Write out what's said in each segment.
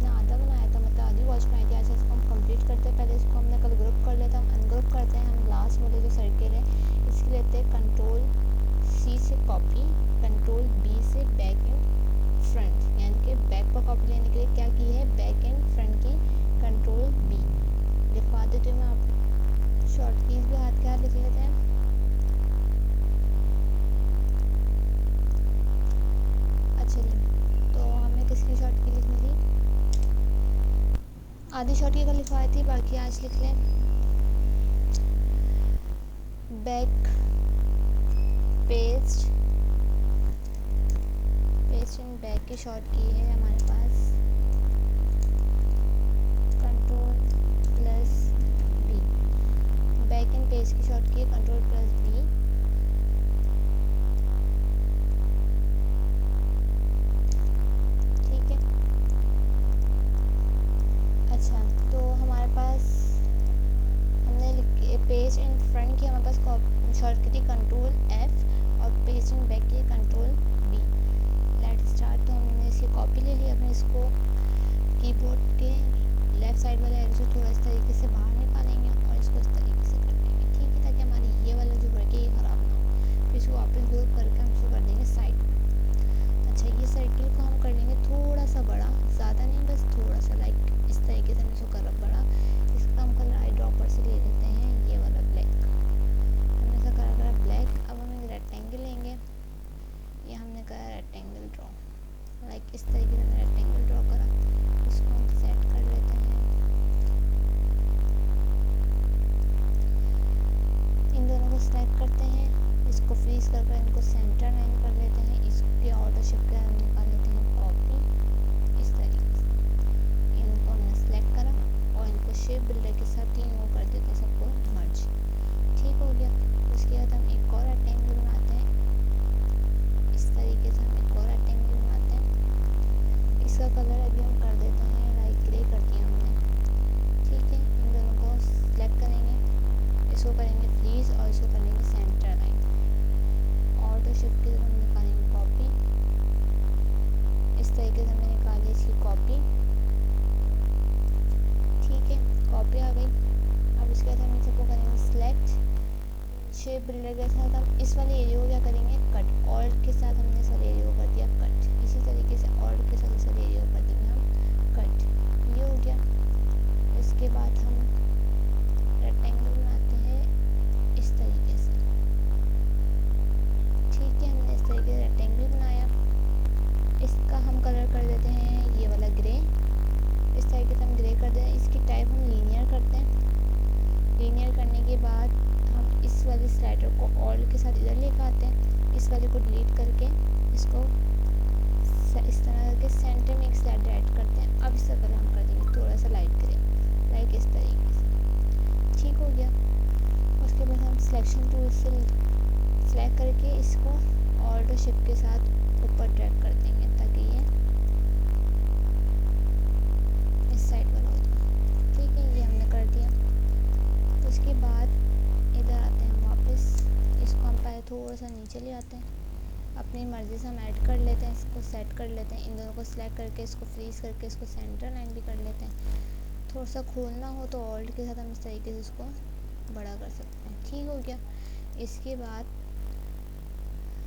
आपने आधा बनाया था, मतलब आधी वॉच बनाई थी। अच्छा, इसको हम कंप्लीट करते हैं। पहले इसको हमने कल ग्रुप कर लेते हैं, हम अनग्रुप करते हैं। हम लास्ट वाले जो सर्किल है इसके लेते हैं कंट्रोल C से कॉपी, कंट्रोल B से बैक एंड फ्रंट, यानी कि बैक पर कॉपी लेने के लिए क्या की है, बैक एंड फ्रंट की कंट्रोल B लिखवा देती हूँ मैं आपको। शॉर्ट कीज भी हाथ के हाथ लिख लेते हैं। अच्छा जी, तो हमें किसकी शॉर्ट की लिखनी थी, आधी शॉर्ट की कल लिखवाई थी, बाकी आज लिख लें। बैक पेस्ट एंड बैक की शॉर्ट की है हमारे पास control plus B। Back and paste की शॉर्ट की है कंट्रोल प्लस B। ठीक है। अच्छा, तो हमारे पास हमने पेज इन फ्रंट की हमारे पास शॉर्ट की थी कंट्रोल F और पेज इन बैक की कंट्रोल B। Let start. तो हमने इसकी कॉपी ले ली। अपने इसको कीबोर्ड के लेफ़्ट साइड वाले एरो से थोड़ा इस तरीके से बाहर निकालेंगे और इसको इस तरीके से कर देंगे। ठीक है, ताकि हमारी ये वाला जो वर्क है ये ख़राब ना हो। फिर इसको वापस ग्रुप करके हम इसको कर देंगे साइड। अच्छा, ये सर्किल को हम कर लेंगे थोड़ा सा बड़ा, ज़्यादा नहीं, बस थोड़ा सा, लाइक इस तरीके से हम इसको कर बड़ा। इसका हम कलर आई ड्रॉपर से ले लेते हैं, ये वाला ब्लैक। हमने ऐसा करा ब्लैक। अब हम एक रेक्टेंगल लेंगे, ये हमने करा रेक्टेंगल ड्रॉ, लाइक इस तरीके से हमने रेक्टेंगल ड्रॉ करा। इसको हम सेट कर लेते हैं। इन दोनों को सेलेक्ट करते हैं, इसको फ्रीज कर इनको सेंटर लाइन कर लेते हैं। इसके ऑर्डर शिफ्ट कर हम निकाल लेते हैं कॉपी, इस तरीके से। इनको हमने सेलेक्ट करा और इनको शेप बिल्डर के साथ तीन वो कर देते हैं, सबको मर्ज। ठीक हो गया। उसके बाद हम एक और रेक्टेंगल बनाते हैं, इस तरीके से हम एक और रेक्टेंगल बनाते हैं। इसका कलर अभी हम कर देते हैं लाइट ग्रे कर दिया हमने। ठीक है, इन दोनों को सेलेक्ट करेंगे, इसको करेंगे फ्रीज और इसको करेंगे सेंटर लाइन। ऑर्डर शिफ्ट के हम निकालेंगे कॉपी, इस तरीके से हमने निकाली इसकी कॉपी। ठीक है, कॉपी आ गई। अब इसके बाद हम इन सबको करेंगे सिलेक्ट। शेप बिल्डर के साथ हम इस वाले एरिया को क्या करेंगे, कट। ऑल्ट के साथ हमने इस वाले एरिया को कर दिया कट। इसी तरीके से ऑल्ट के साथ इस वाले एरिया को कर देंगे हम कट। ये हो गया। इसके बाद हम रेक्टेंगल बनाते हैं इस तरीके से। ठीक है, हमने इस तरीके से रेक्टेंगल बनाया। इसका हम कलर कर देते हैं ये वाला ग्रे, इस तरीके से हम ग्रे कर देते हैं। इसकी टाइप हम लीनियर करते हैं। लीनियर करने के बाद हम इस वाले स्लाइडर को ऑल्ट के साथ इधर लेकर आते हैं। इस वाले को डिलीट करके इसको इस तरह करके सेंटर में एक स्लाइडर ऐड करते हैं। अब इसका कलर हम कर देंगे थोड़ा सा लाइट ग्रे, लाइक इस तरीके से। ठीक हो गया। उसके बाद हम सिलेक्शन टूल से सेलेक्ट करके इसको ऑल्ट और शिफ्ट के साथ ऊपर ड्रैग कर देंगे ताकि ये इस साइड वाला हो जाए। ठीक है, ये हमने कर दिया। उसके बाद इधर आते हैं हम वापस। इसको हम पहले थोड़ा सा नीचे ले आते हैं, अपनी मर्ज़ी से हम ऐड कर लेते हैं। इसको सेट कर लेते हैं। इन दोनों को सिलेक्ट करके इसको फ्रीज करके इसको सेंटर लाइन भी कर लेते हैं। थोड़ा सा खोलना हो तो ऑल्ट के साथ हम इस तरीके से इसको बड़ा कर सकते हैं। ठीक हो गया। इसके बाद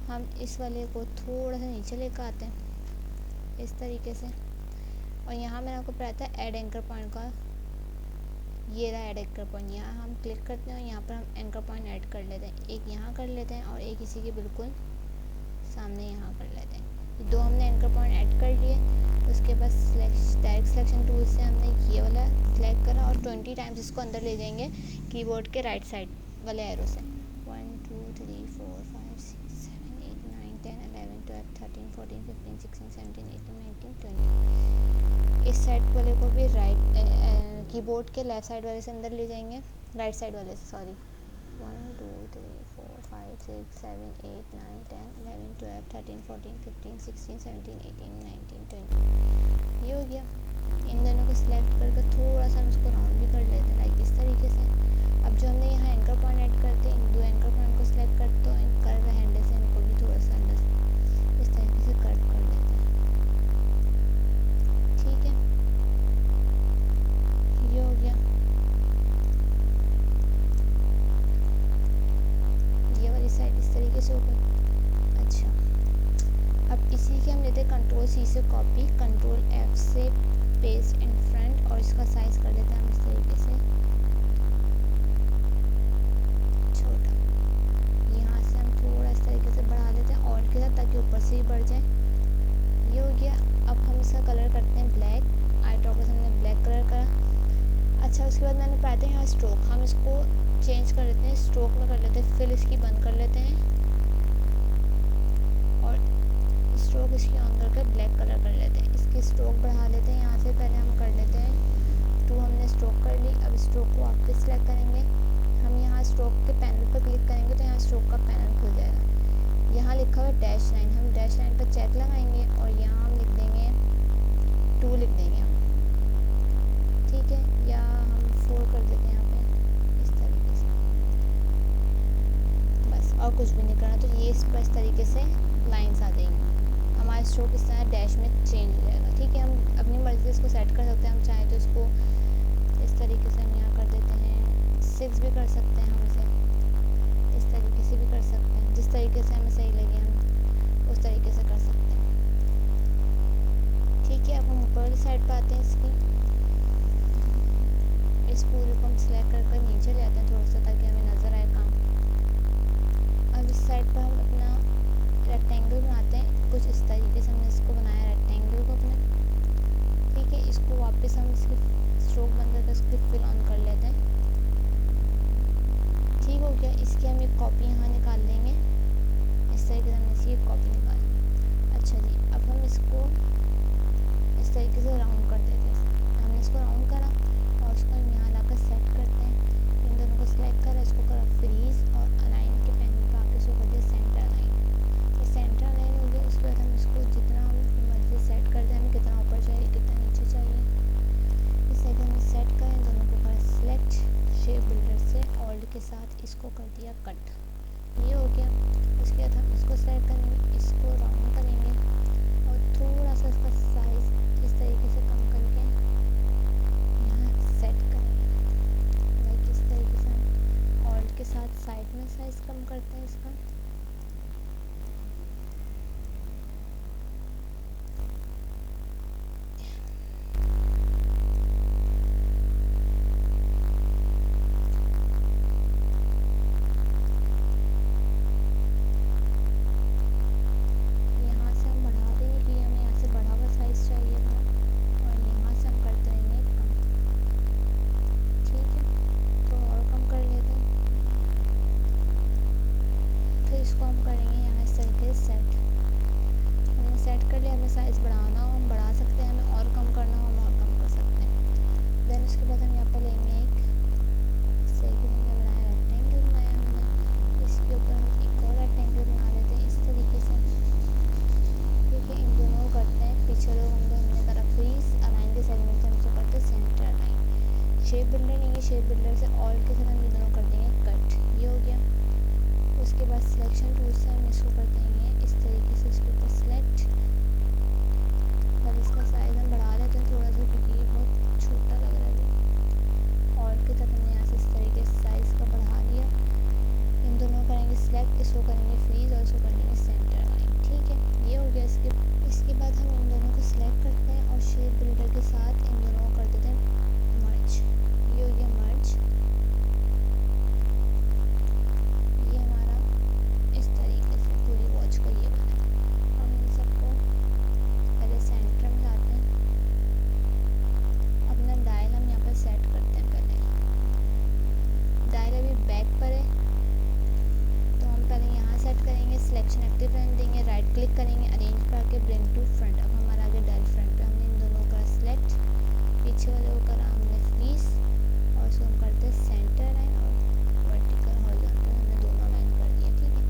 हम इस वाले को थोड़ा सा नीचे लेकर आते हैं इस तरीके से। और यहाँ मैंने आपको बताया था ऐड एंकर पॉइंट का, ये रहा ऐड एंकर पॉइंट। यहाँ हम क्लिक करते हैं और यहाँ पर हम एंकर पॉइंट ऐड कर लेते हैं। एक यहाँ कर लेते हैं और एक इसी के बिल्कुल सामने यहाँ कर लेते हैं। दो हमने एंकर पॉइंट ऐड कर लिए। उसके बाद डायरेक्ट सिलेक्शन टूल से हमने ये वाला सिलेक्ट करा और 20 टाइम्स इसको अंदर ले जाएंगे कीबोर्ड के राइट साइड वाले एरो से। 1 2 3 4 5 6 7 8 9 10 11 12 13 14 15 16 17 18 19 20। इस साइड वाले को भी राइट कीबोर्ड के लेफ़्ट साइड वाले से अंदर ले जाएंगे, राइट साइड वाले से, सॉरी। 1 2 3 4 5 6 7 8 9 10 11 12 13 14 15 16 17 18 19 20। ये हो गया। इन दोनों को सिलेक्ट करके थोड़ा सा हम इसको राउंड भी कर लेते हैं लाइक इस तरीके से। अब जो हमने यहाँ एंकर पॉइंट ऐड करते हैं, इन दो एंकर पॉइंट को सिलेक्ट करते हो, इन कर्व हैंडल से इनको भी थोड़ा सा अंदर इस तरीके से कट कर लेते हैं। ठीक है, वापस हो गई। अच्छा, अब इसी के हम लेते हैं कंट्रोल सी से कॉपी, कंट्रोल F से पेस्ट इन फ्रंट और इसका साइज़ कर देते हैं हम इस तरीके से छोटा। यहाँ से हम थोड़ा इस तरीके से बढ़ा देते हैं ऑल्ट के साथ ताकि ऊपर से ही बढ़ जाए। ये हो गया। अब हम इसका कलर करते हैं ब्लैक। आई ड्रॉप पर हमने ब्लैक कलर करा। अच्छा, उसके बाद मैंने पाया था यहाँ स्ट्रोक, हम इसको चेंज कर लेते हैं, स्ट्रोक में कर लेते हैं, फिल इसकी बंद कर लेते हैं और स्ट्रोक इसकी ऑन करके ब्लैक कलर कर लेते हैं। इसकी स्ट्रोक बढ़ा लेते हैं, यहाँ से पहले हम कर लेते हैं 2, हमने स्ट्रोक कर ली। अब स्ट्रोक को वापस सेलेक्ट करेंगे, हम यहाँ स्ट्रोक के पैनल पर क्लिक करेंगे तो यहाँ स्ट्रोक का पैनल खुल जाएगा। यहाँ लिखा हुआ है डैश लाइन, हम डैश लाइन पर चेक लगाएंगे और यहाँ हम लिख देंगे 2 लिख देंगे हम, ठीक है, या हम 4 कर देते हैं यहाँ पे इस तरीके से, बस और कुछ भी नहीं करना। तो ये इस पर इस तरीके से लाइंस आ जाएंगी, हमारा स्ट्रोक इस तरह डैश में चेंज हो जाएगा, ठीक है। हम अपनी मर्ज़ी से इसको सेट कर सकते हैं, हम चाहें तो इसको इस तरीके से हम यहाँ कर देते हैं 6 भी कर सकते हैं, हम इसे इस तरीके से भी कर सकते हैं, जिस तरीके से हमें सही लगे हम उस तरीके से कर सकते हैं, ठीक है। अब हम ऊपर वाली साइड पर आते हैं, इस पूरे को हम सिलेक्ट कर नीचे ले आते हैं थोड़ा सा ताकि हमें नज़र आए काम। अब इस साइड पर हम अपना रेक्टेंगल बनाते हैं, कुछ इस तरीके से हमने इसको बनाया रेक्टेंगल को अपने, ठीक है। इसको वापस हम इसकी स्ट्रोक बंद करके इसकी फिल ऑन कर लेते हैं, ठीक हो गया। इसकी हम एक कॉपी यहाँ निकाल लेंगे, इस तरीके से हमने इसकी एक कॉपी निकाली। अच्छा जी, अब हम इसको इस तरीके से राउंड कर देते हैं, हमने इसको राउंड करा और इसको हम यहाँ लाकर सेट करते हैं, इन दोनों को सिलेक्ट करा, इसको करा फ्रीज और अलाइन के पैनल पर आके इसको कर दिया सेंटर अलाइन। ये सेंटर अलाइन हो गया। उसके बाद हम इसको जितना हम मर्जी सेट कर दें, हमें कितना ऊपर चाहिए कितना नीचे चाहिए, इस तरीके हमने सेट करें, दोनों को करा सिलेक्ट, शेप बिल्डर से ऑल्ट के साथ इसको कर दिया कट, ये हो गया। उसके बाद हम इसको सेलेक्ट करेंगे, इसको राउंड करेंगे और थोड़ा सा इसका साइज़ इस तरीके से कम करके यहाँ सेट करेंगे, लाइक इस तरीके से हम ऑल्ट के साथ साइड में साइज़ कम करते हैं इसका। इसको हम करेंगे यहाँ इस तरीके से सेट, हमने सेट कर लिया। हमें साइज़ बढ़ाना हो हम बढ़ा सकते हैं, हमें और कम करना हो हम और कम कर सकते हैं। देन उसके बाद हम यहाँ पर लेंगे एक इस तरीके से हमने बनाया रेक्टेंगल बनाया हमने, इसके ऊपर हम एक और रेक्टेंगल बना लेते हैं इस तरीके से, ठीक है। इन दोनों को करते हैं, पिछले लोग हमने करा फ्रीज, अलाइन के सेगमेंट से हम इसको करते हैं सेंटर अलाइन। शेप बिल्डर लेंगे, शेप बिल्डर से ऑल्ट के साथ हम दोनों कर देंगे कट, ये हो गया। उसके बाद सिलेक्शन टूल से हम इसको कर देंगे इस तरीके से, इसके ऊपर सिलेक्ट और इसका साइज़ हम बढ़ा लेते हैं थोड़ा सा क्योंकि ये बहुत छोटा लग रहा है। और के तक हमने यहाँ से इस तरीके से साइज़ का बढ़ा लिया। इन दोनों करेंगे सिलेक्ट, इसको करेंगे फ्रीज और इसको करेंगे सेंटर लाइन, ठीक है, ये हो गया। इसके बाद हम इन दोनों को सिलेक्ट करते हैं और शेप बिल्डर के साथ इन दोनों को कर देते हैं मर्ज, ये हो गया मर्ज। सिलेक्शन एक्टिव रहने देंगे, राइट क्लिक करेंगे, अरेंज पर आके ब्रिंग टू फ्रंट। अब हमारा आगे डायल फ्रंट पे हमने इन दोनों का सिलेक्ट, पीछे वाले को करा हमने फ्रीज और इसको हम करते हैं सेंटर लाइन और वर्टिकल हॉरिजॉन्टल हमने दोनों लाइन कर दिया, ठीक है।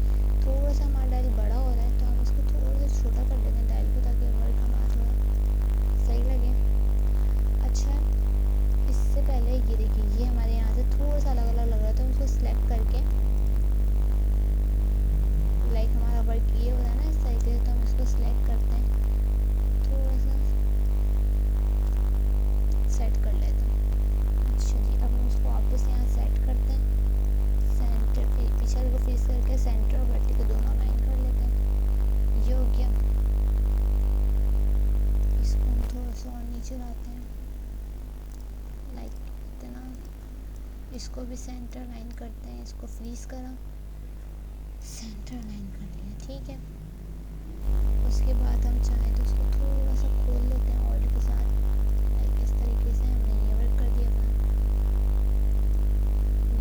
थोड़ा सा हमारा डायल बड़ा हो रहा है तो हम इसको थोड़ा सा छोटा कर देते हैं डायल को ताकि वर्क हमारा थोड़ा सही लगे। अच्छा, इससे पहले ये देखिए, ये हमारे यहाँ से थोड़ा सा अलग अलग लग रहा है तो हम इसको सिलेक्ट करके लाइक हमारा वर्क ये हो रहा है ना इस तरीके से, तो हम इसको सिलेक्ट करते हैं, थोड़ा सा सेट कर लेते हैं। अच्छा जी, अब हम उसको वापस यहाँ सेट करते हैं, सेंटर पे पीछे को फ्रीज करके सेंटर और वर्टिकल दोनों नीचे लाते हैं लाइक इतना, इसको भी सेंटर लाइन करते हैं, इसको फ्रीज करा, सेंटर लाइन कर लिया, ठीक है। उसके बाद हम चाहें तो उसको थोड़ा सा खोल लेते हैं ऑर्डर के साथ, लाइक इस तरीके से हमने ये वर्क कर दिया था।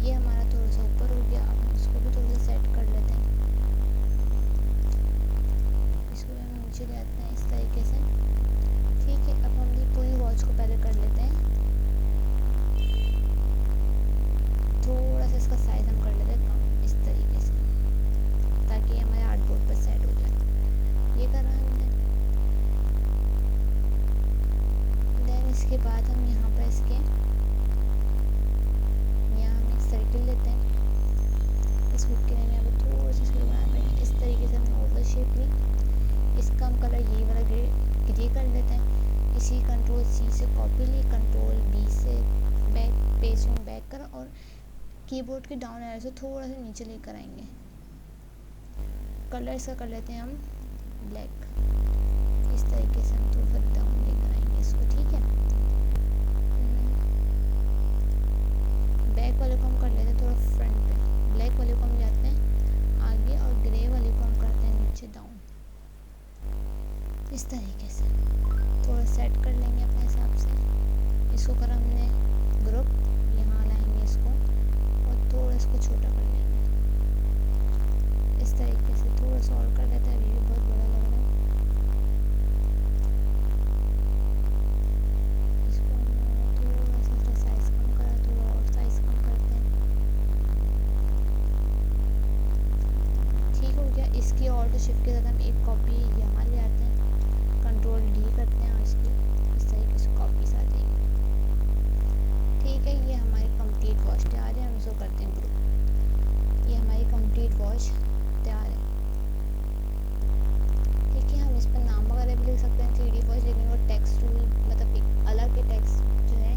ये हमारा थोड़ा सा ऊपर हो गया, अब हम इसको भी थोड़ा सा सेट कर लेते हैं, इसको भी हम नीचे ले आते हैं इस तरीके से, ठीक है। अब हम ये पूरी वॉच को पहले कर लेते हैं, थोड़ा सा इसका साइज हम कर लेते हैं कम इस तरीके से, ताकि हमारे आर्टबोर्ड पर सेट हो जाए। ये करा हमने, देन इसके बाद हम यहाँ पर इसके यहाँ हम एक सर्किल लेते हैं, इस हुक के लिए यहाँ पर थोड़ा सा इसको बनाना पड़ेगा, इस तरीके से हमने ओवल शेप ली। इसका हम कलर ये वाला ग्रे कर लेते हैं, इसी कंट्रोल सी से कॉपी ली, कंट्रोल बी से बैक पेस्ट में बैक करा और कीबोर्ड के डाउन एरो से थोड़ा सा नीचे लेकर आएंगे। कलर इसका कर लेते हैं हम ब्लैक, इस तरीके से हम थोड़ा सा डाउन लेकर आएंगे इसको, ठीक है। बैक वाले को हम कर लेते हैं थोड़ा फ्रंट पे, ब्लैक वाले को हम जाते हैं आगे और ग्रे वाले को हम करते हैं नीचे डाउन, इस तरीके से थोड़ा सेट कर लेंगे अपने हिसाब से। इसको कर हमने ग्रुप, यहाँ लाएंगे इसको और थोड़ा इसको छोटा कर लेंगे, इस तरीके से थोड़ा सा और कर लेते हैं, अभी भी बहुत बड़ा लग रहा है। इसको थोड़ा सा इसका साइज कम करा, थोड़ा और साइज कम करते हैं, ठीक हो गया। इसकी ऑल्ट शिफ्ट के साथ हम एक कॉपी यहाँ ले आते हैं, कंट्रोल डी करते हैं और इसकी इस तरीके से कॉपी आ जाएगी, ठीक है। ये हमारी कंप्लीट वॉच तैयार है, हम इसको करते हैं ग्रुप, ये हमारी कंप्लीट वॉच तैयार है, ठीक है। हम इस पर नाम वगैरह भी लिख सकते हैं 3D वॉच, लेकिन वो टेक्स्ट टूल मतलब एक अलग के टेक्स्ट जो है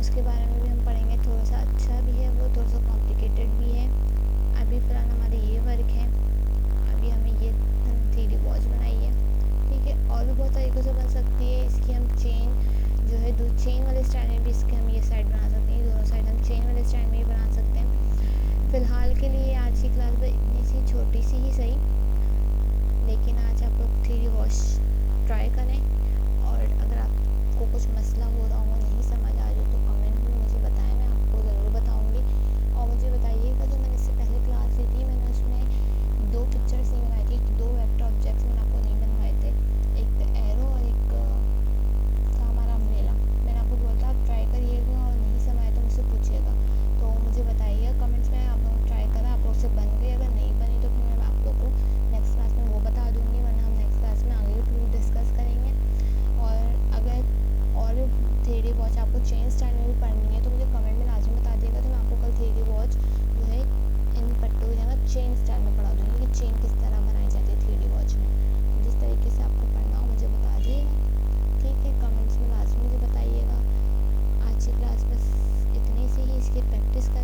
उसके बारे में भी हम पढ़ेंगे, थोड़ा सा अच्छा भी है वो, थोड़ा सा कॉम्प्लिकेटेड भी है। अभी फ़िलहाल हमारे ये वर्क है, अभी हमें ये 3D वॉच बनाई है, ठीक है। और भी बहुत तरीक़ों से बन सकती है, इसकी हम चेन जो है चेन वाले स्टाइल में भी इसके हम ये साइड बना सकते हैं, दोनों साइड हम चेन वाले स्टाइल में भी बना सकते हैं। फ़िलहाल के लिए आज की क्लास में इतनी सी छोटी सी ही सही, लेकिन आज आप लोग 3D वॉच ट्राई करें, और अगर आपको कुछ मसला हो रहा हो, नहीं समझ आ रही हो, तो कमेंट में मुझे बताएं, मैं आपको ज़रूर बताऊँगी। और मुझे बताइएगा, जो मैंने इससे पहले क्लास ली थी मैंने उसमें 2 पिक्चर्स नहीं बनाई थी, 2 वेक्टर ऑब्जेक्ट्स मैंने आपको नहीं बनवाए थे, एक तो एरो और एक था हमारा अम्ब्रेला। मैंने आपको बोला था आप ट्राई करिएगा और नहीं समझ आए तो मुझसे पूछिएगा, तो मुझे बताइएगा कमेंट्स में, आप लोग ट्राई करें, आप लोग से बन गई, अगर नहीं बनी तो फिर मैं आप लोग को नेक्स्ट क्लास में वो बता दूँगी, वरना हम नेक्स्ट क्लास में आगे भी डिस्कस करेंगे। और अगर और 3D वॉच आपको चेन स्टाइल में भी पढ़नी है तो मुझे कमेंट में लाजमी बता दिएगा, तो मैं आपको कल 3D वॉच जो है इन पट्टों की जगह चेन स्टाइल में पढ़ा दूँगी कि चेन किस तरह बनाई जाती है 3D वॉच में। जिस तरीके से आपको पढ़ना हो मुझे बता दिएगा, ठीक है। कमेंट्स में लाजमी मुझे बताइएगा। आज की क्लास बस इतनी सी ही, इसकी प्रैक्टिस कर